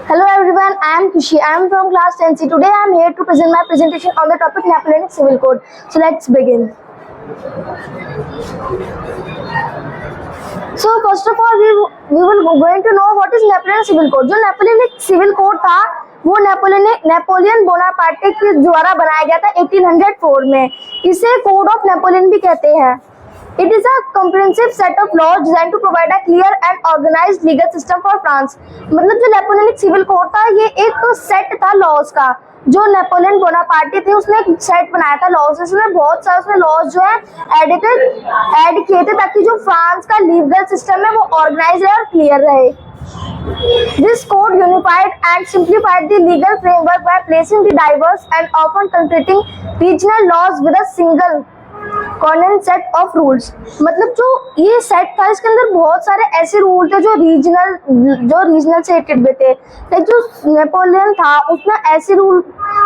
Hello everyone, I am Kushi. I am from class 10C. Today I am here to present my presentation on the topic Napoleonic Civil Code. So let's begin. So first of all we will going to know what is Napoleonic Civil Code. जो Napoleonic Civil Code था वो Napoleon Bonaparte के द्वारा बनाया गया था 1804 में. इसे कोड ऑफ नेपोलियन भी कहते हैं. It is a comprehensive set of laws designed to provide a clear and organized legal system for France. मतलब जो नेपोलियनिक सिविल कोड था ये एक सेट था लॉज का. जो नेपोलियन बोनापार्टे थे उसने एक सेट बनाया था लॉज. इसमें बहुत सारे उसमें लॉज जो है ऐड किए थे ताकि जो फ्रांस का लीगल सिस्टम है वो ऑर्गेनाइज रहे और क्लियर रहे. This code unified and simplified the legal framework by placing the diverse and often conflicting regional laws with a single corner set of rules. मतलब जो ये सेट था इसके अंदर बहुत सारे ऐसे रूल थे जो रीजनल से रिलेटेड थे. लाइक जो नेपोलियन था उसने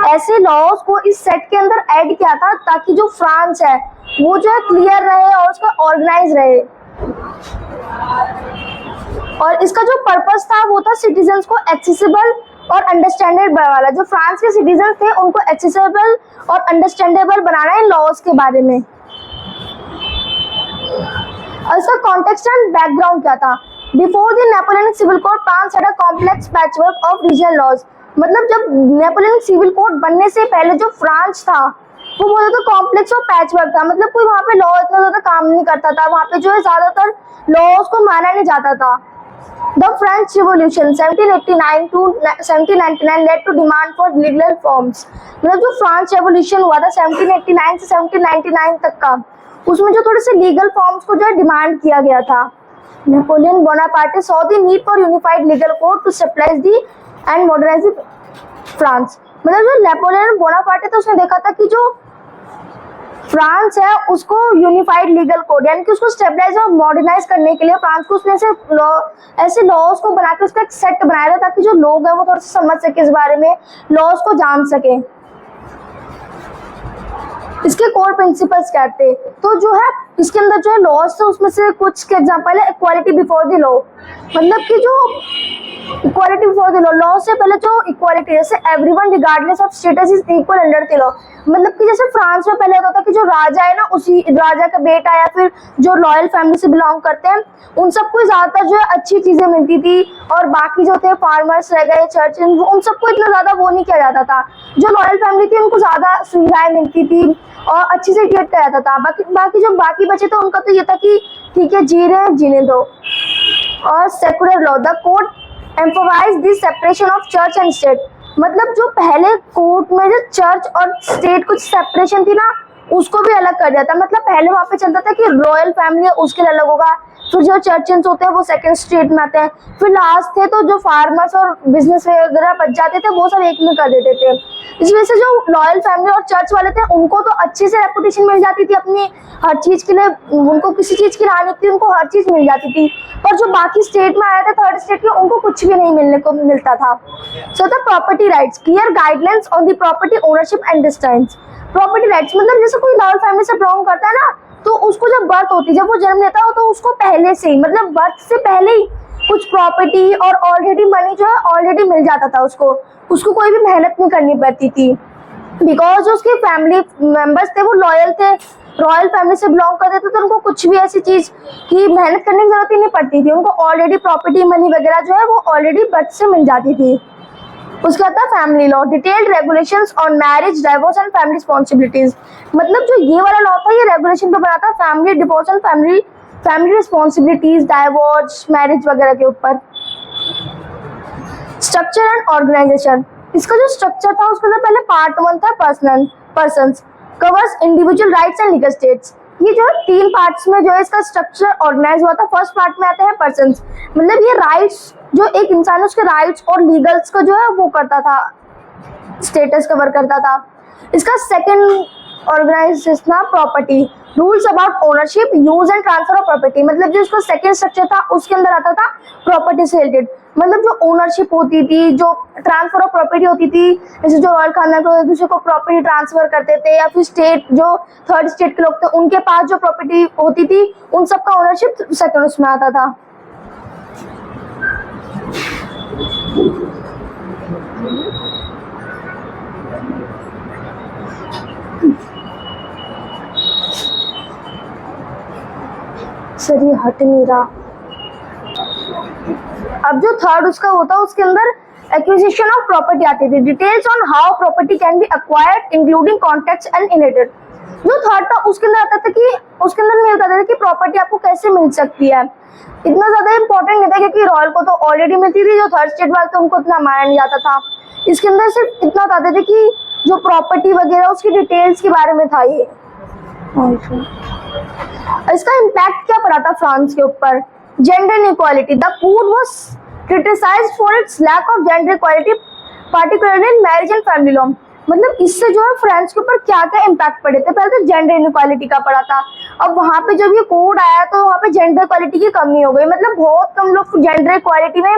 ऐसे लॉज को इस सेट के अंदर ऐड किया था ताकि जो फ्रांस है वो जो है क्लियर रहे और उसका ऑर्गेनाइज रहे. और इसका जो पर्पस था वो था सिटीजन्स को एक्सेसिबल और अंडरस्टैंडेबल वाला. जो फ्रांस के सिटीजन थे उनको एक्सेसिबल और अंडरस्टैंडेबल बनाना है लॉज के बारे में. और इसका कॉन्टेक्स्ट एंड बैकग्राउंड क्या था. Before the Napoleonic civil code France had a complex patchwork of regional laws. मतलब जब नेपोलियनिक सिविल कोड बनने से पहले जो फ्रांस था वो बहुत ज्यादा कॉम्प्लेक्स और पैचवर्क था. मतलब कोई वहाँ पे लॉ इतना ज्यादा काम नहीं करता था. वहाँ पे जो है ज्यादातर लॉज को माना नहीं जाता था. The French Revolution 1789 to 1799 led to demand for legal reforms. मतलब जो फ्रांस रेवोल्यूशन हुआ था 1789 से 1799 तक का उसमें जो थोड़े से लीगल फॉर्म्स को जो है डिमांड किया गया था. Napoleon Bonaparte saw the need for unified legal code to stabilize the and modernize France. मतलब जो नेपोलियन बोनापार्टे था उसने देखा था कि जो फ्रांस है उसको यूनिफाइड लीगल कोड यानी कि उसको स्टेबलाइज और मॉडर्नाइज करने के लिए फ्रांस को उसने ऐसे लॉज को बना के उसका एक सेट बनाया था ताकि जो लोग हैं वो थोड़ा सा समझ सके इस बारे में, लॉज को जान सके. इसके कोर प्रिंसिपल्स क्या थे. तो जो है इसके अंदर जो है लॉज थे उसमें से कुछ के एग्जांपल है इक्वालिटी बिफोर द लॉ. मतलब कि जो equality before the law, law से पहले जो इक्वालिटी जैसे everyone regardless of status is equal under the law. मतलब कि जैसे फ्रांस में पहले होता था कि जो राजा है ना उसी राजा का बेटा या फिर जो रॉयल फैमिली से बिलोंग करते हैं उन सबको ज्यादातर जो है अच्छी चीजें मिलती थी और बाकी जो थे फार्मर्स रह गए चर्च उन सबको इतना ज्यादा वो नहीं किया जाता था. जो रॉयल फैमिली थी उनको ज्यादा सुविधाएं मिलती थी और अच्छी से ट्रीट किया जाता था. बाकी जो बाकी बचे थे उनका तो ये था कि ठीक है जी रहे हैं जीने दो. और secular law, the code emphasizes the separation of church and state. मतलब जो पहले कोर्ट में जो चर्च और स्टेट कुछ सेपरेशन थी ना उसको भी अलग कर दिया था. मतलब पहले वहाँ पे चलता था कि रॉयल फैमिली है उसके लिए अलग होगा, फिर जो चर्चेंस होते हैं वो सेकंड स्टेट में आते हैं, फिर लास्ट थे तो जो फार्मर्स और बिजनेस वगैरह बच जाते थे वो सब एक में कर देते थे. इस वजह से जो रॉयल फैमिली और चर्च वाले थे उनको तो अच्छी से रेपुटेशन मिल जाती थी अपनी हर चीज के लिए. उनको किसी चीज की राह नहीं थी, उनको हर चीज मिल जाती थी. पर जो बाकी स्टेट में आया था थर्ड स्टेट के उनको कुछ भी नहीं मिलने को मिलता था. So the property rights, clear guidelines on the property ownership and distance. Property rights मतलब जैसे कोई रॉयल फैमिली से बिलोंग करता है ना तो उसको जब बर्थ होती है, जब वो जन्म लेता हो तो उसको पहले से ही मतलब बर्थ से पहले ही कुछ प्रॉपर्टी और ऑलरेडी मनी जो है ऑलरेडी मिल जाता था. उसको कोई भी मेहनत नहीं करनी पड़ती थी बिकॉज जो उसके फैमिली मेंबर्स थे वो लॉयल थे, रॉयल फैमिली से बिलोंग करते थे तो उनको कुछ भी ऐसी चीज की मेहनत करने की जरूरत ही नहीं पड़ती थी. उनको ऑलरेडी प्रॉपर्टी मनी वगैरह जो है वो ऑलरेडी बर्थ से मिल जाती थी. उसके बाद था family law, detailed regulations on marriage, divorce and family responsibilities. मतलब जो ये वाला लॉ था ये रेगुलेशन पे बना था family divorce and family responsibilities, divorce, marriage वगैरह के ऊपर. स्ट्रक्चर एंड ऑर्गेनाइजेशन, इसका जो स्ट्रक्चर था उसके अंदर पहले पार्ट 1 था persons, covers individual rights and legal states. ये जो 3 पार्ट्स में जो है इसका स्ट्रक्चर ऑर्गेनाइज हुआ था. फर्स्ट पार्ट में आते हैं पर्सन्स. मतलब ये राइट्स जो एक इंसान उसके राइट्स और लीगल्स को जो है वो करता था, स्टेटस कवर करता था. इसका सेकंड ऑर्गेनाइजेशन था property, rules about ownership, use and transfer of property. मतलब जो इसका सेकंड स्ट्रक्चर था उसके अंदर आता था प्रॉपर्टी से रिलेटेड. मतलब जो ओनरशिप होती थी, जो ट्रांसफर ऑफ प्रॉपर्टी होती थी, जैसे जो रॉयल खानदान को एक दूसरे को प्रॉपर्टी ट्रांसफर करते थे या फिर स्टेट जो थर्ड स्टेट के लोग थे उनके पास जो प्रॉपर्टी होती थी उन सबका ओनरशिप सेकंड उसमें आता था. सर ये हट नहीं रहा। अब जो थर्ड उसका होता है उसके अंदर एक्विजिशन ऑफ प्रॉपर्टी आती थी, details on how property can be acquired including contacts and inherited. जो थर्ड था उसके अंदर आता था कि उसके अंदर नहीं बताते थे कि प्रॉपर्टी आपको कैसे मिल सकती है। इतना ज्यादा इंपॉर्टेंट नहीं था क्योंकि रॉयल को तो ऑलरेडी मिलती थी, जो थर्ड स्टेट वाले थे उनको इतना माना नहीं जाता था। इसके अंदर सिर्फ इतना बताते थे कि जो प्रॉपर्टी वगैरह उसकी डिटेल्स के बारे में था ये। इसका इम्पैक्ट क्या पड़ा था फ्रांस के ऊपर? Gender inequality, the code was criticized for its lack of gender equality particularly in marriage and family law. मतलब इससे जो है फ्रांस के ऊपर क्या क्या इम्पैक्ट पड़े थे? पहले तो जेंडर इनइक्वालिटी का पड़ा था। अब वहां पे जब ये कोड आया तो वहां पे जेंडर इक्वालिटी की कमी हो गई। मतलब बहुत कम लोग जेंडर इक्वालिटी में,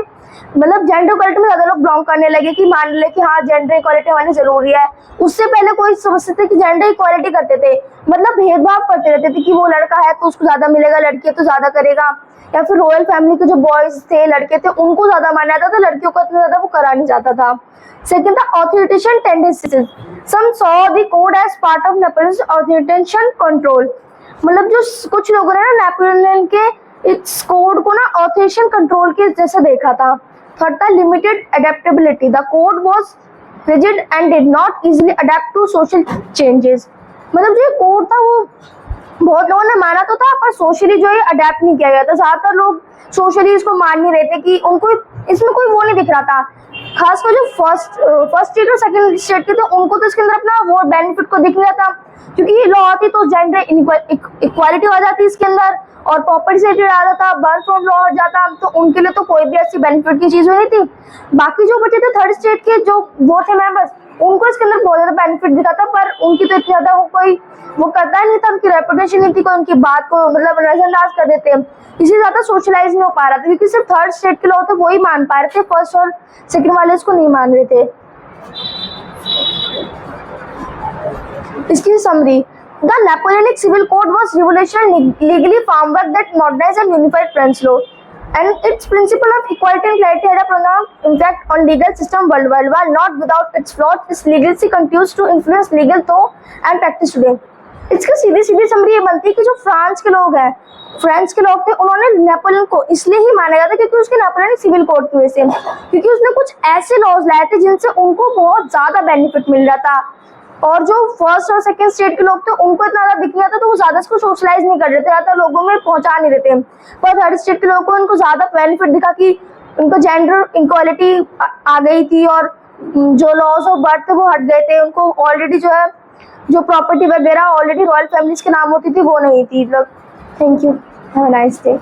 मतलब जेंडर इक्वालिटी में ज्यादा लोग बिलोंग करने लगे कि मान ले कि हाँ जेंडर इक्वालिटी हमारी जरूरी है। उससे पहले कोई समझते थे कि जेंडर इक्वालिटी करते थे, मतलब भेदभाव करते रहते थे कि वो लड़का है तो उसको ज्यादा मिलेगा, लड़की है तो ज्यादा करेगा। या फिर रॉयल फैमिली के जो बॉयज थे, लड़के थे, उनको ज्यादा माना जाता था, लड़कियों को इतना ज्यादा वो करा नहीं जाता था। सेकंड था authoritarian tendencies, some saw the code as part of Napoleon authoritarian control. मतलब जो कुछ लोगों ने ना नेपोलियन के इस कोड को ना ऑथोरिटेशन कंट्रोल के जैसे देखा था। थर्ड था limited adaptability, the code was rigid and did not easily adapt to social changes. मतलब जो कोड था वो बहुत लोगों ने माना तो था पर सोशली जो है अडेप्ट नहीं किया गया था। ज्यादातर लोग सोशली इसको मान नहीं रहे थे कि उनको इसमें कोई वो नहीं दिख रहा था। खासकर जो फर्स्ट स्टेट और सेकंड स्टेट के थे उनको तो इसके अंदर अपना वो बेनिफिट को दिख रहा था, क्योंकि ये लॉ आती तो जेंडर इक्वालिटी हो जाती इसके अंदर और प्रॉपर्टी से रिलेटेड आ जाता, बर्थ फ्रॉम लॉ हट जाता, तो उनके लिए तो कोई भी ऐसी बेनिफिट की चीज हुई थी। बाकी जो बचे थे थर्ड स्टेट के जो वो थे मेंबर्स, उनको इसके अंदर बहुत ज्यादा बेनिफिट दिखा था, पर उनकी तो इतनी ज्यादा कोई वो करता नहीं था, उनकी रेपुटेशन नहीं थी, कोई उनकी बात को मतलब नजरअंदाज कर देते, इसलिए ज्यादा सोशलाइज नहीं हो पा रहा था, क्योंकि सिर्फ थर्ड स्टेट के लोग थे वही मान पा रहे थे, फर्स्ट और सेकंड वाले इसको नहीं मान रहे थे। इसकी summary, the Napoleonic Civil Code was revolutionary legally framework that modernized and unified French law, and its principle of equality and clarity had a profound impact on legal system worldwide. While not without its flaws, its legacy continues to influence legal thought and practice today. इसकी सीधी सीधी summary ये बनती है कि जो France के लोग हैं, France के लोग थे, उन्होंने नेपोलियन को इसलिए ही माना गया था क्योंकि उसके नेपोलियन सिविल कोड की वजह से, क्योंकि उसने कुछ ऐसे लॉज लाए थे जिनसे उनको बहुत ज्यादा बेनिफिट मिल रहा था, और जो फर्स्ट और सेकंड स्टेट के लोग थे उनको इतना ज्यादा दिख नहीं आता, तो वो ज्यादा इसको सोशलाइज नहीं कर रहे थे, ज्यादा लोगों में पहुंचा नहीं रहे थे। पर थर्ड स्टेट के लोगों को इनको ज्यादा बेनिफिट दिखा कि उनको जेंडर इक्वालिटी आ गई थी और जो लॉज ऑफ बर्थ थे वो हट गए थे, उनको ऑलरेडी जो है जो प्रॉपर्टी वगैरह ऑलरेडी रॉयल फैमिलीज के नाम होती थी वो नहीं थी। Thank you, have a nice day.